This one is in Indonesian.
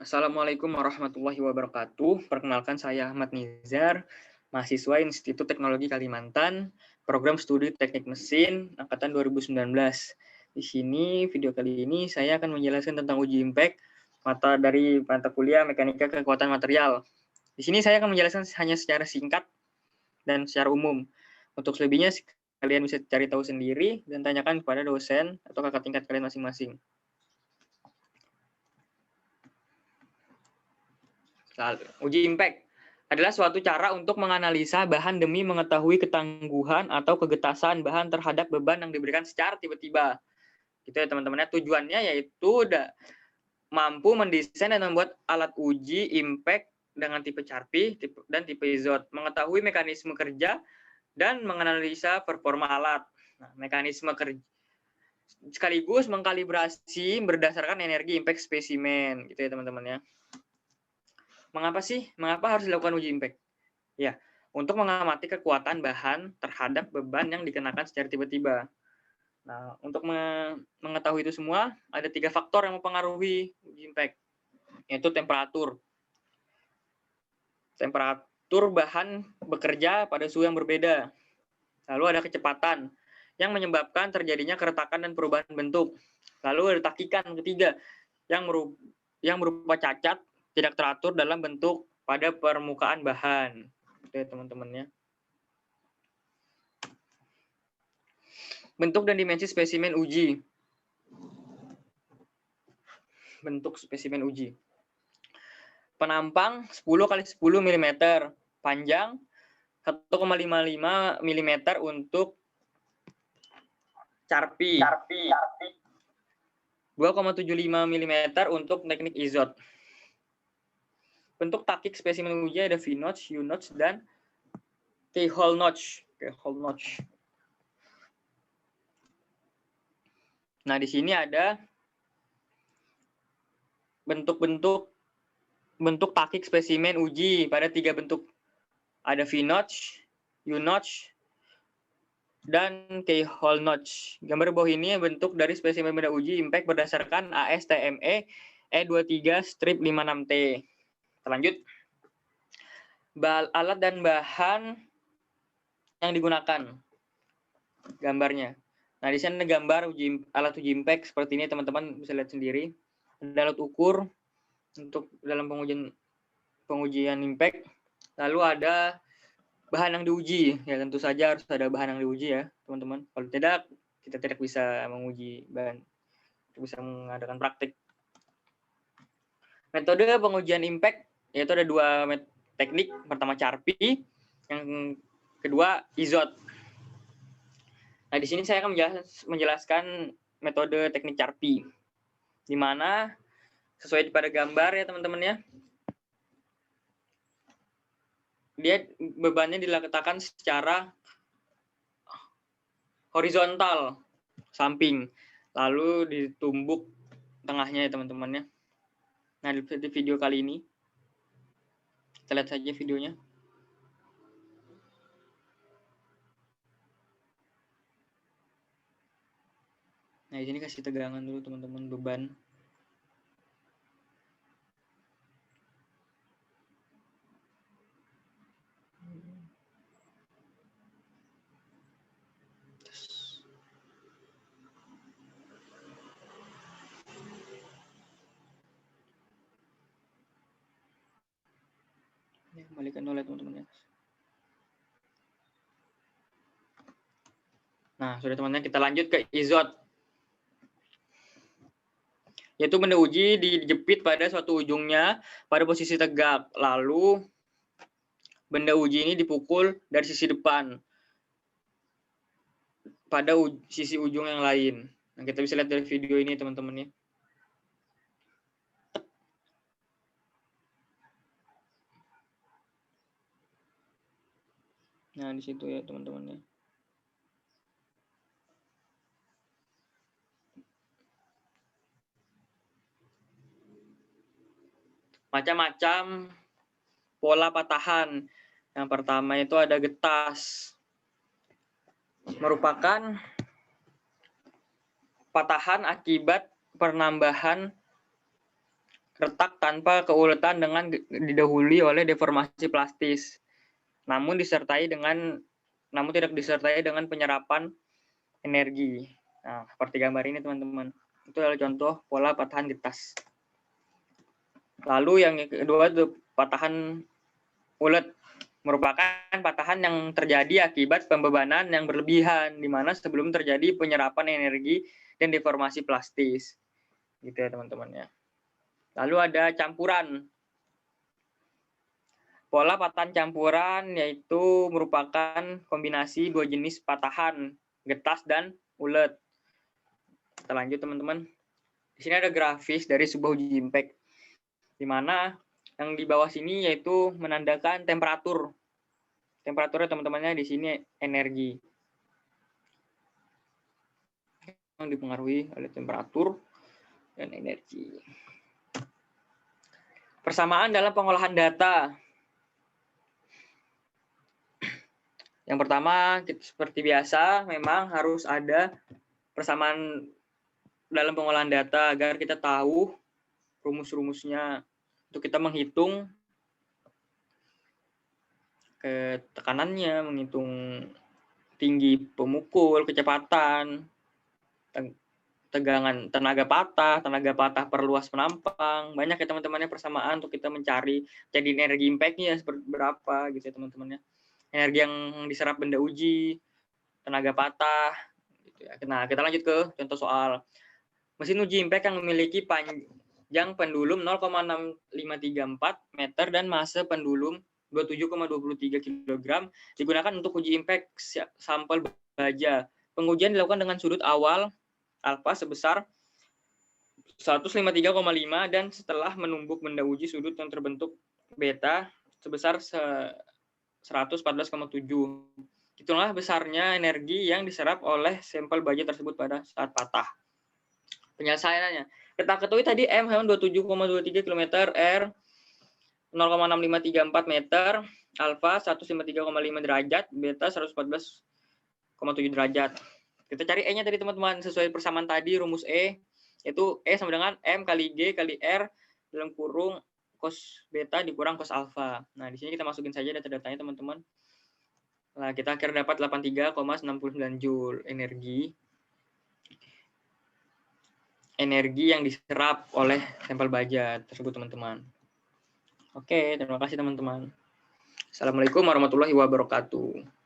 Assalamualaikum warahmatullahi wabarakatuh. Perkenalkan saya Ahmad Nizar, mahasiswa Institut Teknologi Kalimantan, program studi Teknik Mesin angkatan 2019. Di sini video kali ini saya akan menjelaskan tentang uji impact dari mata kuliah Mekanika Kekuatan Material. Di sini saya akan menjelaskan hanya secara singkat dan secara umum. Untuk selebihnya kalian bisa cari tahu sendiri dan tanyakan kepada dosen atau kakak tingkat kalian masing-masing. Uji impact adalah suatu cara untuk menganalisa bahan demi mengetahui ketangguhan atau kegetasan bahan terhadap beban yang diberikan secara tiba-tiba. Gitu ya teman-teman. Tujuannya yaitu mampu mendesain dan membuat alat uji impact dengan tipe Charpy dan tipe Izot, mengetahui mekanisme kerja dan menganalisa performa alat. Nah, mekanisme kerja sekaligus mengkalibrasi berdasarkan energi impact spesimen, gitu ya teman-teman ya. Mengapa harus dilakukan uji impact? Ya, untuk mengamati kekuatan bahan terhadap beban yang dikenakan secara tiba-tiba. Nah, untuk mengetahui itu semua, ada 3 faktor yang mempengaruhi uji impact, yaitu temperatur. Temperatur bahan bekerja pada suhu yang berbeda. Lalu ada kecepatan, yang menyebabkan terjadinya keretakan dan perubahan bentuk. Lalu ada takikan ketiga, yang berupa cacat tidak teratur dalam bentuk pada permukaan bahan. Oke, teman-teman ya. Bentuk dan dimensi spesimen uji. Bentuk spesimen uji. Penampang 10 x 10 mm, panjang 1,55 mm untuk Charpy. 2,75 mm untuk teknik Izot. Bentuk takik spesimen uji ada V-notch, U-notch, dan keyhole notch. Nah, di sini ada bentuk takik spesimen uji pada 3 bentuk. Ada V-notch, U-notch, dan keyhole notch. Gambar bawah ini bentuk dari spesimen benda uji impact berdasarkan ASTME E23-56T. Lanjut. Alat dan bahan yang digunakan. Gambarnya. Nah, di sini ada gambar alat uji impact seperti ini, teman-teman bisa lihat sendiri. Ada alat ukur untuk dalam pengujian impact. Lalu ada bahan yang diuji. Ya, tentu saja harus ada bahan yang diuji ya, teman-teman. Kalau tidak, kita tidak bisa menguji bahan. Bisa mengadakan praktik. Metode pengujian impact yaitu ada 2 teknik. Pertama Charpy, yang kedua Izot. Nah, di sini saya akan menjelaskan metode teknik Charpy, di mana sesuai pada gambar ya teman-teman ya. Dia bebannya diletakkan secara horizontal, samping, lalu ditumbuk tengahnya ya teman-teman ya. Nah, di video kali ini kita lihat saja videonya. Nah, di sini kasih tegangan dulu teman-teman beban. Ini kembalikan oleh teman-teman ya. Nah, sudah teman-teman, kita lanjut ke Izot. Yaitu benda uji dijepit pada suatu ujungnya pada posisi tegak. Lalu benda uji ini dipukul dari sisi depan pada sisi ujung yang lain. Nah, kita bisa lihat dari video ini teman-teman ya. Nah, di situ ya teman-teman ya. Macam-macam pola patahan. Yang pertama itu ada getas. Merupakan patahan akibat penambahan retak tanpa keuletan dengan didahului oleh deformasi plastis. Namun tidak disertai dengan penyerapan energi. Nah, seperti gambar ini teman-teman. Itu adalah contoh pola patahan getas. Lalu yang kedua itu patahan ulet, merupakan patahan yang terjadi akibat pembebanan yang berlebihan, di mana sebelum terjadi penyerapan energi dan deformasi plastis. Gitu ya teman-teman ya. Lalu ada campuran. Pola patahan campuran yaitu merupakan kombinasi dua jenis patahan, getas dan ulet. Kita lanjut teman-teman. Di sini ada grafis dari sebuah uji impact, di mana yang di bawah sini yaitu menandakan temperatur. Temperaturnya teman-temannya di sini energi. Yang dipengaruhi oleh temperatur dan energi. Persamaan dalam pengolahan data. Yang pertama, seperti biasa, memang harus ada persamaan dalam pengolahan data agar kita tahu rumus-rumusnya untuk kita menghitung tekanannya, menghitung tinggi pemukul, kecepatan, tegangan tenaga patah per luas penampang. Banyak ya teman-temannya persamaan untuk kita mencari jadi energi impact-nya seperti berapa gitu ya teman-temannya. Energi yang diserap benda uji, tenaga patah gitu ya. Nah, kita lanjut ke contoh soal. Mesin uji impact yang memiliki panjang pendulum 0,6534 meter dan massa pendulum 27,23 kg digunakan untuk uji impact sampel baja. Pengujian dilakukan dengan sudut awal alfa sebesar 153,5 dan setelah menumbuk benda uji sudut yang terbentuk beta sebesar 114,7. Itulah besarnya energi yang diserap oleh sampel baja tersebut pada saat patah. Penyelesaiannya. Kita ketahui tadi M 27,23 km, R 0,6534 meter, alfa 153,5 derajat, beta 114,7 derajat. Kita cari E-nya tadi teman-teman, sesuai persamaan tadi rumus E, yaitu E sama dengan M kali G kali R dalam kurung cos beta dikurang cos alfa. Nah, di sini kita masukin saja data-datanya teman-teman. Nah, kita akhirnya dapat 83,69 Joule energi yang diserap oleh sampel baja tersebut teman-teman. Oke, terima kasih teman-teman. Assalamualaikum warahmatullahi wabarakatuh.